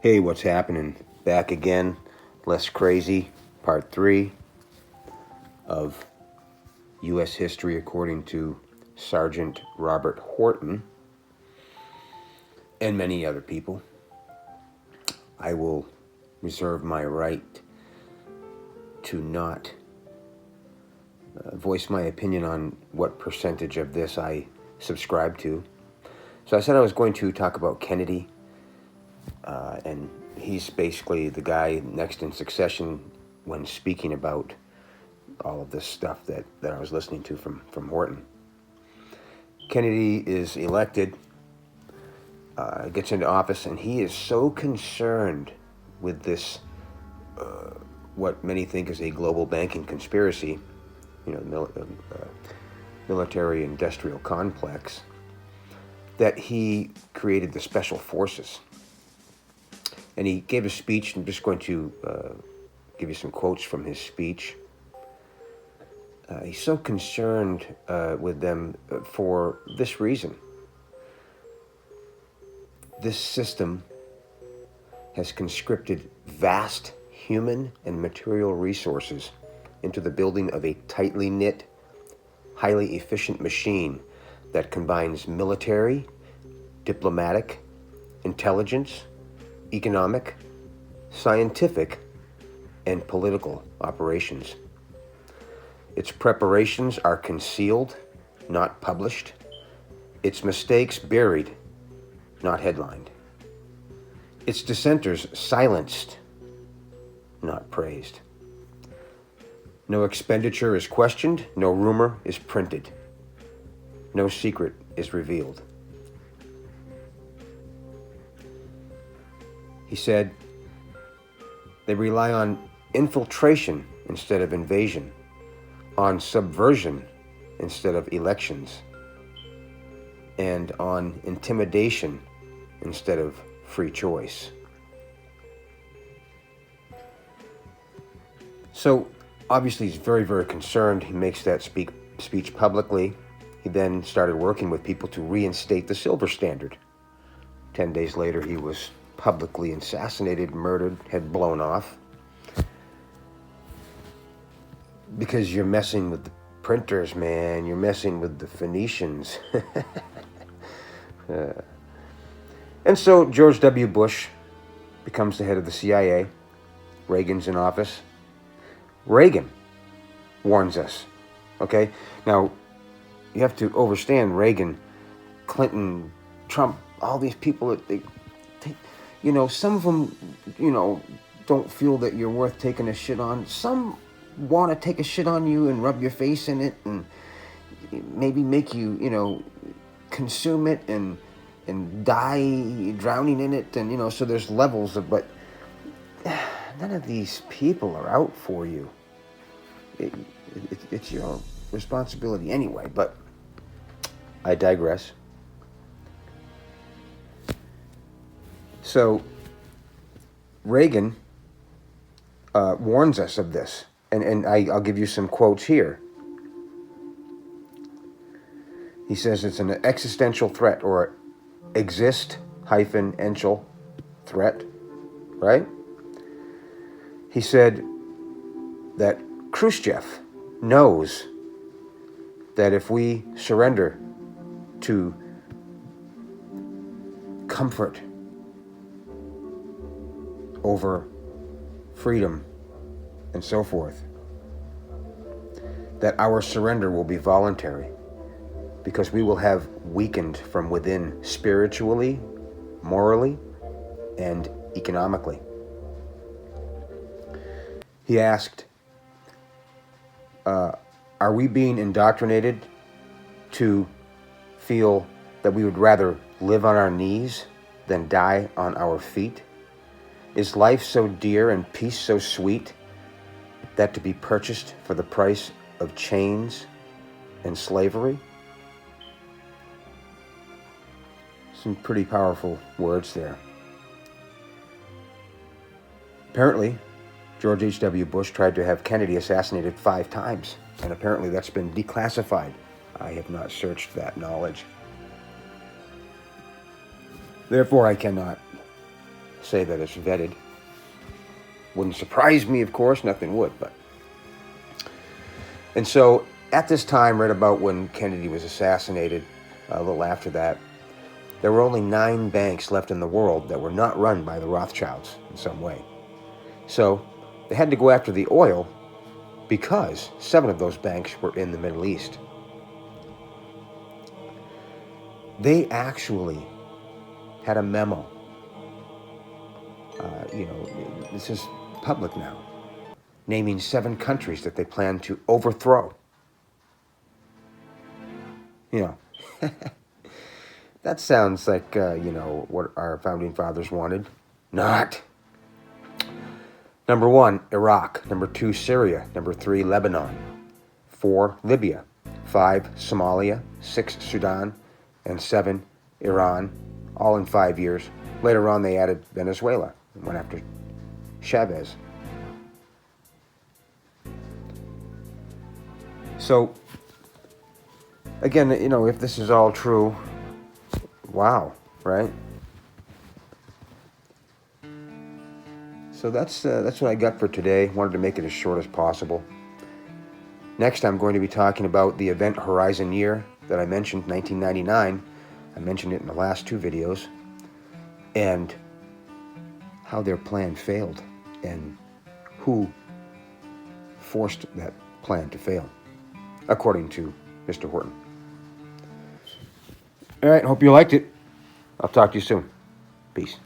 Hey, what's happening? Back again, less crazy, part 3 of U.S. history according to Sergeant Robert Horton and many other people. I will reserve my right to not voice my opinion on what percentage of this I subscribe to. So I said I was going to talk about Kennedy, and he's basically the guy next in succession when speaking about all of this stuff that I was listening to from Horton. Kennedy is elected, gets into office, and he is so concerned with this, what many think is a global banking conspiracy, military-industrial complex, that he created the special forces. And he gave a speech. I'm just going to give you some quotes from his speech. He's so concerned with them for this reason. This system has conscripted vast human and material resources into the building of a tightly knit, highly efficient machine that combines military, diplomatic, intelligence, economic, scientific, and political operations. Its preparations are concealed, not published. Its mistakes buried, not headlined. Its dissenters silenced, not praised. No expenditure is questioned, no rumor is printed, no secret is revealed. He said, they rely on infiltration instead of invasion, on subversion instead of elections, and on intimidation instead of free choice. So, obviously he's very, very concerned. He makes that speech publicly. He then started working with people to reinstate the silver standard. 10 days later, he was publicly assassinated, murdered, head blown off. Because you're messing with the printers, man. You're messing with the Phoenicians. And so George W. Bush becomes the head of the CIA. Reagan's in office. Reagan warns us, okay? Now, you have to understand Reagan, Clinton, Trump, all these people, some of them, don't feel that you're worth taking a shit on. Some want to take a shit on you and rub your face in it and maybe make you, consume it and die drowning in it. And, so there's levels of, but none of these people are out for you. It's your responsibility anyway, but I digress. So Reagan warns us of this, and I'll give you some quotes here. He says it's an existential threat, or exist-ential threat, right? He said that Khrushchev knows that if we surrender to comfort over freedom and so forth, that our surrender will be voluntary, because we will have weakened from within spiritually, morally, and economically. He asked, are we being indoctrinated to feel that we would rather live on our knees than die on our feet? Is life so dear and peace so sweet that to be purchased for the price of chains and slavery? Some pretty powerful words there. Apparently, George H.W. Bush tried to have Kennedy assassinated 5 times, and apparently that's been declassified. I have not searched that knowledge. Therefore, I cannot say that it's vetted. Wouldn't surprise me, of course, nothing would, but. And so at this time, right about when Kennedy was assassinated, a little after that, there were only 9 banks left in the world that were not run by the Rothschilds in some way. So they had to go after the oil because 7 of those banks were in the Middle East. They actually had a memo. This is public now, naming 7 countries that they plan to overthrow. That sounds like, what our founding fathers wanted. Not. Number 1, Iraq. Number 2, Syria. Number 3, Lebanon. 4, Libya. 5, Somalia. 6, Sudan. And 7, Iran. All in 5 years. Later on, they added Venezuela and went after Chavez. So, again, if this is all true, wow, right? So that's what I got for today. Wanted to make it as short as possible. Next, I'm going to be talking about the Event Horizon year that I mentioned, 1999. I mentioned it in the last 2 videos. And how their plan failed and who forced that plan to fail, according to Mr. Horton. All right, hope you liked it. I'll talk to you soon. Peace.